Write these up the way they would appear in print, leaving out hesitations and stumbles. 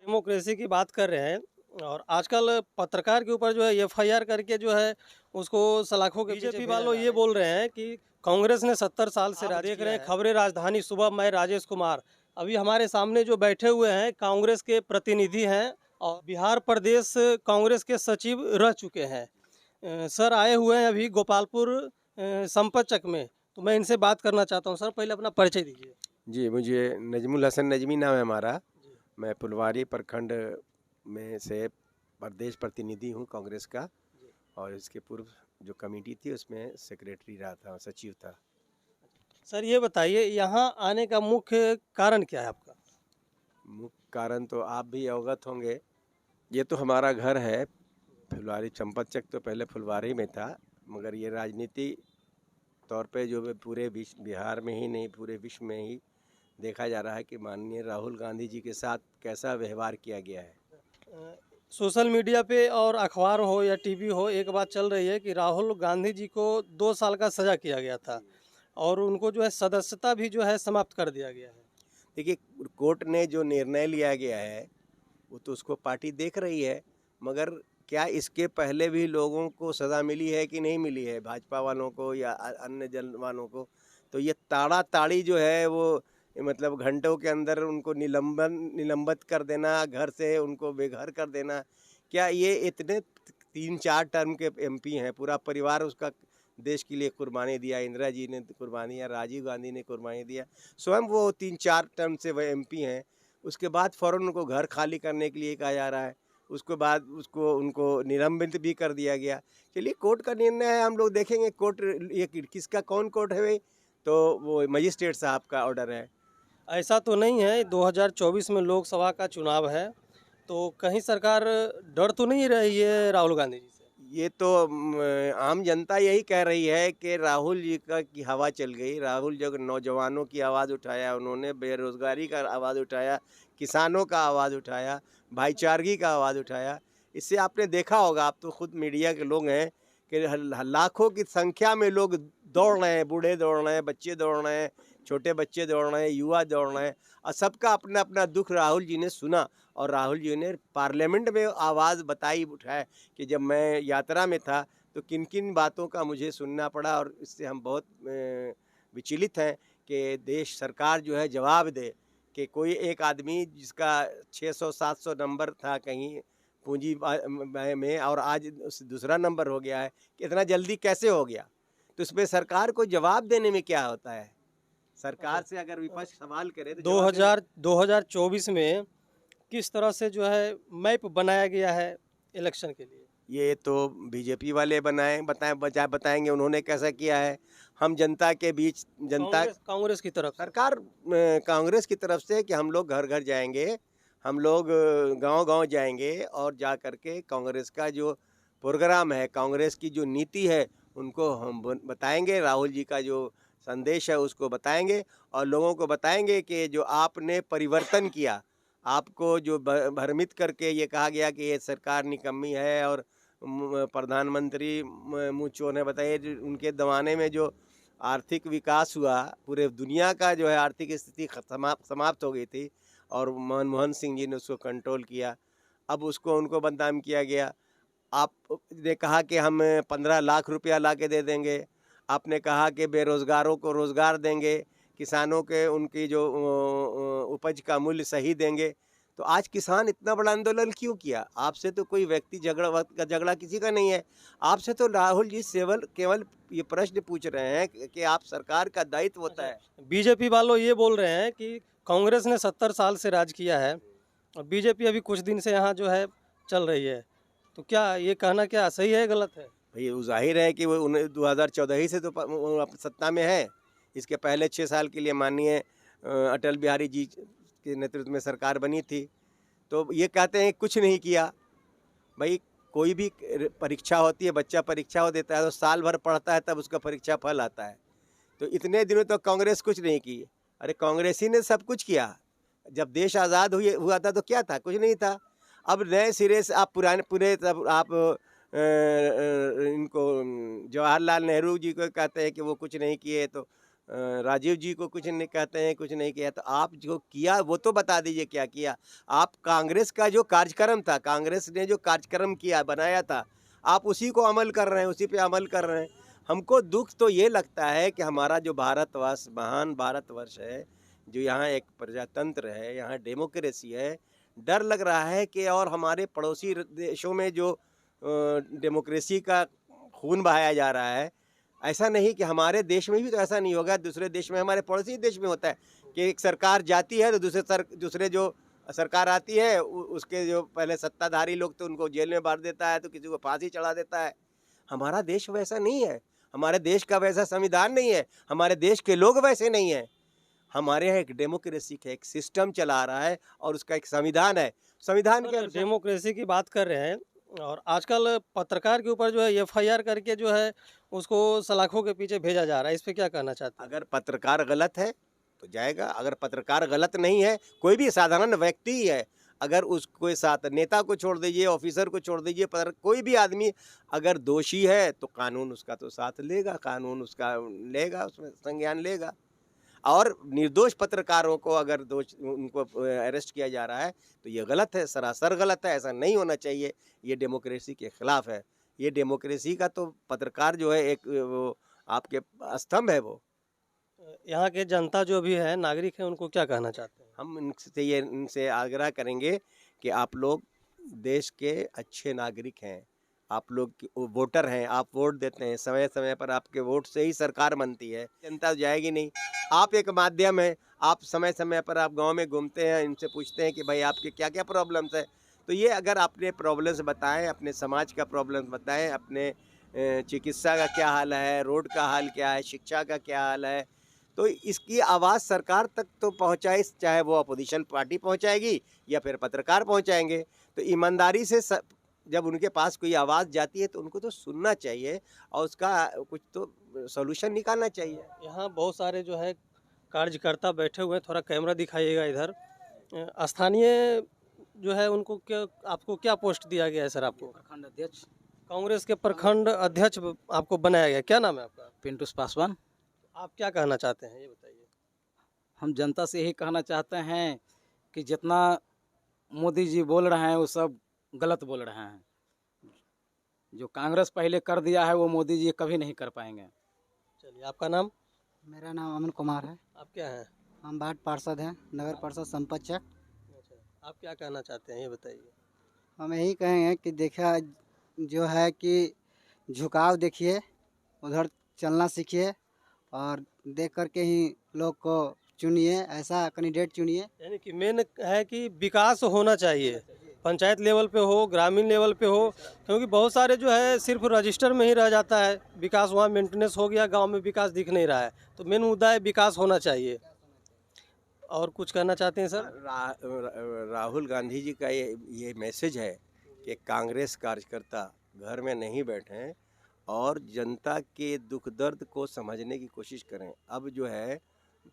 Democracy की बात कर रहे हैं और आजकल पत्रकार के ऊपर जो है एफआईआर करके जो है उसको सलाखों के पीछे बीजेपी वालों ये बोल रहे हैं कि कांग्रेस ने 70 साल से राज देख रहे हैं खबरें राजधानी सुबह। मैं राजेश कुमार, अभी हमारे सामने जो बैठे हुए हैं कांग्रेस के प्रतिनिधि हैं और बिहार प्रदेश कांग्रेस के सचिव रह चुके हैं। सर आए हुए हैं अभी गोपालपुर संपतचक में, तो मैं इनसे बात करना चाहता हूँ। सर पहले अपना परिचय दीजिए। जी, मुझे नजमुल हसन नजमी नाम है हमारा। मैं फुलवारी प्रखंड में से प्रदेश प्रतिनिधि हूँ कांग्रेस का, और इसके पूर्व जो कमेटी थी उसमें सेक्रेटरी रहा था, सचिव था। सर ये बताइए यहाँ आने का मुख्य कारण क्या है आपका? मुख्य कारण तो आप भी अवगत होंगे, ये तो हमारा घर है। फुलवारी चंपतचक तो पहले फुलवारी में था, मगर ये राजनीति तौर पे जो पूरे बिहार में ही नहीं पूरे विश्व में ही देखा जा रहा है कि माननीय राहुल गांधी जी के साथ कैसा व्यवहार किया गया है। सोशल मीडिया पे और अखबार हो या टीवी हो, एक बात चल रही है कि राहुल गांधी जी को 2 साल का सज़ा किया गया था और उनको जो है सदस्यता भी जो है समाप्त कर दिया गया है। देखिए, कोर्ट ने जो निर्णय लिया गया है वो तो उसको पार्टी देख रही है, मगर क्या इसके पहले भी लोगों को सज़ा मिली है कि नहीं मिली है, भाजपा वालों को या अन्य जन वालों को? तो ये ताड़ी जो है वो मतलब घंटों के अंदर उनको निलंबित कर देना, घर से उनको बेघर कर देना, क्या ये इतने 3-4 टर्म के एमपी हैं, पूरा परिवार उसका देश के लिए कुर्बानी दिया, इंदिरा जी ने कुर्बानी दिया, राजीव गांधी ने कुर्बानी दिया, स्वयं वो 3-4 टर्म से वह एमपी हैं। उसके बाद फ़ौरन उनको घर खाली करने के लिए कहा जा रहा है, उसके बाद उनको निलंबित भी कर दिया गया। चलिए, कोर्ट का निर्णय है, हम लोग देखेंगे। कोर्ट ये किसका कौन कोर्ट है भाई? तो वो मजिस्ट्रेट साहब का ऑर्डर है। ऐसा तो नहीं है, 2024 में लोकसभा का चुनाव है, तो कहीं सरकार डर तो नहीं रही है राहुल गांधी जी से? ये तो आम जनता यही कह रही है कि राहुल जी की हवा चल गई। राहुल जो नौजवानों की आवाज़ उठाया, उन्होंने बेरोज़गारी का आवाज़ उठाया, किसानों का आवाज़ उठाया, भाईचारगी का आवाज़ उठाया। इससे आपने देखा होगा, आप तो खुद मीडिया के लोग हैं, कि लाखों की संख्या में लोग दौड़ रहे हैं, बूढ़े दौड़ रहे हैं, बच्चे दौड़ रहे हैं, छोटे बच्चे दौड़ रहे हैं, युवा दौड़ रहे हैं, और सबका अपना अपना दुख राहुल जी ने सुना, और राहुल जी ने पार्लियामेंट में आवाज़ बताई, उठाया कि जब मैं यात्रा में था तो किन किन बातों का मुझे सुनना पड़ा, और इससे हम बहुत विचलित हैं कि देश सरकार जो है जवाब दे कि कोई एक आदमी जिसका 600-700 नंबर था कहीं पूंजी में, और आज दूसरा नंबर हो गया है, कि इतना जल्दी कैसे हो गया? तो इसमें सरकार को जवाब देने में क्या होता है? सरकार से अगर विपक्ष सवाल करे तो जवाब देने 2024 में किस तरह से जो है मैप बनाया गया है इलेक्शन के लिए? ये तो बीजेपी वाले बताएंगे उन्होंने कैसा किया है। हम जनता के बीच, जनता कांग्रेस की तरफ से। सरकार कांग्रेस की तरफ से कि हम लोग घर घर जाएंगे, हम लोग गांव गांव जाएंगे, और जा करके कांग्रेस का जो प्रोग्राम है, कांग्रेस की जो नीति है, उनको हम बताएंगे। राहुल जी का जो संदेश है उसको बताएंगे, और लोगों को बताएंगे कि जो आपने परिवर्तन किया, आपको जो भ्रमित करके ये कहा गया कि ये सरकार निकम्मी है, और प्रधानमंत्री मुँह चोर ने बताइए, उनके ज़माने में जो आर्थिक विकास हुआ, पूरे दुनिया का जो है आर्थिक स्थिति समाप्त हो गई थी, और मनमोहन सिंह जी ने उसको कंट्रोल किया। अब उसको उनको बदनाम किया गया। आपने कहा कि हम 15 लाख रुपया ला के दे देंगे, आपने कहा कि बेरोज़गारों को रोज़गार देंगे, किसानों के उनकी जो उपज का मूल्य सही देंगे। तो आज किसान इतना बड़ा आंदोलन क्यों किया? आपसे तो कोई व्यक्ति झगड़ा किसी का नहीं है। आपसे तो राहुल जी केवल ये प्रश्न पूछ रहे हैं कि आप सरकार का दायित्व होता है। बीजेपी वालों ये बोल रहे हैं कि कांग्रेस ने 70 साल से राज किया है और बीजेपी अभी कुछ दिन से यहाँ जो है चल रही है, तो क्या ये कहना क्या सही है गलत है? भई वो ज़ाहिर है कि वो 2014 ही से तो वो सत्ता में है। इसके पहले 6 साल के लिए माननीय अटल बिहारी जी के नेतृत्व में सरकार बनी थी। तो ये कहते हैं कुछ नहीं किया। भाई, कोई भी परीक्षा होती है, बच्चा परीक्षा हो देता है तो साल भर पढ़ता है, तब उसका परीक्षा फल आता है। तो इतने दिनों तक कांग्रेस कुछ नहीं की। अरे, कांग्रेस ही ने सब कुछ किया। जब देश आज़ाद हुआ था तो क्या था? कुछ नहीं था। अब नए सिरे से आप पूरे तब आप इनको जवाहरलाल नेहरू जी को कहते हैं कि वो कुछ नहीं किए, तो राजीव जी को कुछ नहीं कहते हैं, कुछ नहीं किया, तो आप जो किया वो तो बता दीजिए क्या किया। आप कांग्रेस का जो कार्यक्रम था, कांग्रेस ने जो कार्यक्रम किया बनाया था, आप उसी को अमल कर रहे हैं, उसी पे अमल कर रहे हैं। हमको दुख तो ये लगता है कि हमारा जो भारतवर्ष, महान भारतवर्ष है, जो यहाँ एक प्रजातंत्र है, यहाँ डेमोक्रेसी है, डर लग रहा है कि और हमारे पड़ोसी देशों में जो डेमोक्रेसी का खून बहाया जा रहा है, ऐसा नहीं कि हमारे देश में भी तो ऐसा नहीं होगा। दूसरे देश में, हमारे पड़ोसी देश में होता है कि एक सरकार जाती है तो दूसरे जो सरकार आती है उसके जो पहले सत्ताधारी लोग तो उनको जेल में डाल देता है, तो किसी को फांसी चढ़ा देता है। हमारा देश वैसा नहीं है, हमारे देश का वैसा संविधान नहीं है, हमारे देश के लोग वैसे नहीं हैं। हमारे यहाँ एक डेमोक्रेसी का एक सिस्टम चला रहा है और उसका एक संविधान है। संविधान के अनुसार डेमोक्रेसी की बात कर रहे हैं, और आजकल पत्रकार के ऊपर जो है एफआईआर करके जो है उसको सलाखों के पीछे भेजा जा रहा है, इस पे क्या कहना चाहते हैं? अगर पत्रकार गलत है तो जाएगा, अगर पत्रकार गलत नहीं है, कोई भी साधारण व्यक्ति ही है, अगर उसको साथ, नेता को छोड़ दीजिए, ऑफिसर को छोड़ दीजिए, पर कोई भी आदमी अगर दोषी है तो कानून उसका तो साथ लेगा, कानून उसका लेगा, उसमें संज्ञान लेगा। और निर्दोष पत्रकारों को अगर उनको अरेस्ट किया जा रहा है तो ये गलत है, सरासर गलत है, ऐसा नहीं होना चाहिए। ये डेमोक्रेसी के खिलाफ है। ये डेमोक्रेसी का तो पत्रकार जो है एक वो आपके स्तंभ है। वो यहाँ के जनता जो भी है, नागरिक है, उनको क्या कहना चाहते हैं? हम इनसे आग्रह करेंगे कि आप लोग देश के अच्छे नागरिक हैं, आप लोग वोटर हैं, आप वोट देते हैं, समय समय पर आपके वोट से ही सरकार बनती है, जनता जाएगी नहीं। आप एक माध्यम है, आप समय समय पर आप गांव में घूमते हैं, इनसे पूछते हैं कि भाई आपके क्या क्या प्रॉब्लम्स है, तो ये अगर अपने प्रॉब्लम्स बताएं, अपने समाज का प्रॉब्लम्स बताएं, अपने चिकित्सा का क्या हाल है, रोड का हाल क्या है, शिक्षा का क्या हाल है, तो इसकी आवाज़ सरकार तक तो पहुंचाए, चाहे वो अपोजिशन पार्टी पहुंचाएगी या फिर पत्रकार पहुंचाएंगे। तो ईमानदारी से जब उनके पास कोई आवाज़ जाती है तो उनको तो सुनना चाहिए और उसका कुछ तो सॉल्यूशन निकालना चाहिए। यहाँ बहुत सारे जो है कार्यकर्ता बैठे हुए हैं, थोड़ा कैमरा दिखाइएगा इधर। स्थानीय जो है उनको क्या, आपको क्या पोस्ट दिया गया है सर? आपको प्रखंड अध्यक्ष, कांग्रेस के प्रखंड अध्यक्ष आपको बनाया गया, क्या नाम है आपका? पिंटू पासवान। आप क्या कहना चाहते हैं, ये बताइए। हम जनता से यही कहना चाहते हैं कि जितना मोदी जी बोल रहे हैं वो सब गलत बोल रहे हैं। जो कांग्रेस पहले कर दिया है वो मोदी जी कभी नहीं कर पाएंगे। चलिए, आपका नाम? मेरा नाम अमन कुमार है। आप क्या हैं? हम वार्ड पार्षद हैं, नगर पार्षद संपत चक। अच्छा, आप क्या कहना चाहते हैं, ये बताइए। हम यही कहेंगे कि देखा जो है कि झुकाव देखिए, उधर चलना सीखिए और देख करके ही लोग को चुनिए, ऐसा कैंडिडेट चुनिए। यानी कि मेन है कि विकास होना चाहिए, पंचायत लेवल पे हो, ग्रामीण लेवल पे हो, क्योंकि बहुत सारे जो है सिर्फ रजिस्टर में ही रह जाता है, विकास वहाँ मेंटेनेंस हो गया, गांव में विकास दिख नहीं रहा है। तो मेन मुद्दा है विकास होना चाहिए। और कुछ कहना चाहते हैं सर? राहुल गांधी जी का ये मैसेज है कि कांग्रेस कार्यकर्ता घर में नहीं बैठें और जनता के दुख दर्द को समझने की कोशिश करें। अब जो है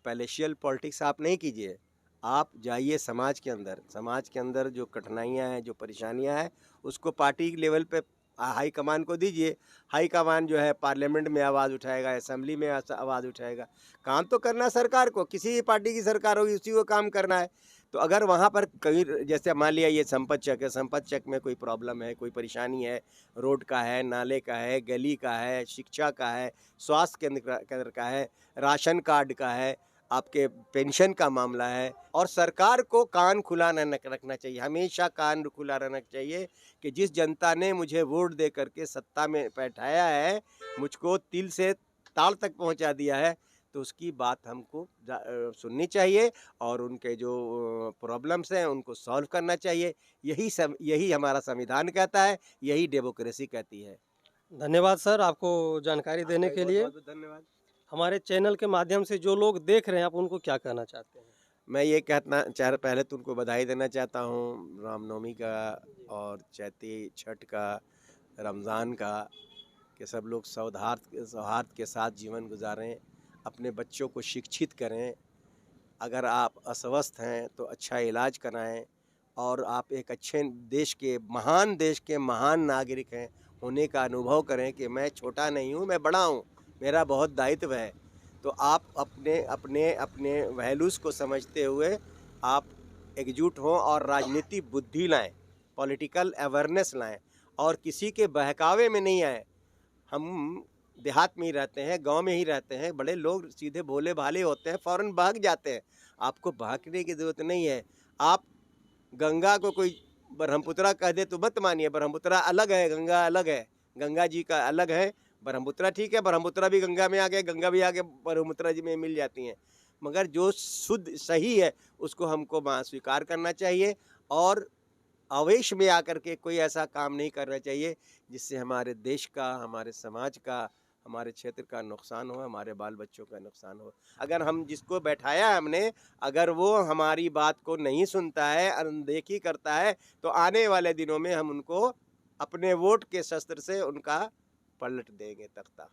पैलेशियल पॉलिटिक्स आप नहीं कीजिए, आप जाइए समाज के अंदर जो कठिनाइयाँ हैं, जो परेशानियाँ हैं, उसको पार्टी लेवल पे हाई कमान को दीजिए। हाई कमान जो है पार्लियामेंट में आवाज़ उठाएगा, असेंबली में आवाज़ उठाएगा। काम तो करना सरकार को, किसी भी पार्टी की सरकार होगी उसी को काम करना है। तो अगर वहाँ पर कहीं, जैसे मान लिया ये संपत चक है, संपत चक में कोई प्रॉब्लम है, कोई परेशानी है, रोड का है, नाले का है, गली का है, शिक्षा का है, स्वास्थ्य केंद्र का है, राशन कार्ड का है, आपके पेंशन का मामला है, और सरकार को कान खुला न रखना चाहिए, हमेशा कान खुला रहना चाहिए कि जिस जनता ने मुझे वोट दे करके सत्ता में बैठाया है, मुझको तिल से ताल तक पहुंचा दिया है, तो उसकी बात हमको सुननी चाहिए और उनके जो प्रॉब्लम्स हैं उनको सॉल्व करना चाहिए। यही हमारा संविधान कहता है, यही डेमोक्रेसी कहती है। धन्यवाद सर, आपको जानकारी देने के लिए। बहुत धन्यवाद। हमारे चैनल के माध्यम से जो लोग देख रहे हैं, आप उनको क्या कहना चाहते हैं? मैं ये पहले तो उनको बधाई देना चाहता हूँ रामनवमी का और चैती छठ का, रमज़ान का, कि सब लोग सौहार्द के साथ जीवन गुजारें, अपने बच्चों को शिक्षित करें। अगर आप अस्वस्थ हैं तो अच्छा इलाज कराएं और आप एक अच्छे देश के महान नागरिक हैं होने का अनुभव करें कि मैं छोटा नहीं हूँ, मैं बड़ा हूँ, मेरा बहुत दायित्व है। तो आप अपने अपने अपने वैल्यूज़ को समझते हुए आप एकजुट हों और राजनीति बुद्धि लाएं, पॉलिटिकल अवेयरनेस लाएं और किसी के बहकावे में नहीं आए। हम देहात में ही रहते हैं, गांव में ही रहते हैं, बड़े लोग सीधे भोले भाले होते हैं, फ़ौरन भाग जाते हैं। आपको भागने की ज़रूरत नहीं है। आप गंगा को कोई ब्रह्मपुत्रा कह दे तो मत मानिए, ब्रह्मपुत्रा अलग है, गंगा अलग है, गंगा जी का अलग है, ब्रह्मपुत्रा ठीक है, ब्रह्मपुत्रा भी गंगा में आ गए, गंगा भी आके ब्रह्मपुत्रा जी में मिल जाती हैं। मगर जो शुद्ध सही है उसको हमको स्वीकार करना चाहिए और आवेश में आकर के कोई ऐसा काम नहीं करना चाहिए जिससे हमारे देश का, हमारे समाज का, हमारे क्षेत्र का नुकसान हो, हमारे बाल बच्चों का नुकसान हो। अगर हम जिसको बैठाया हमने, अगर वो हमारी बात को नहीं सुनता है, अनदेखी करता है, तो आने वाले दिनों में हम उनको अपने वोट के शस्त्र से उनका पलट देंगे तख्ता।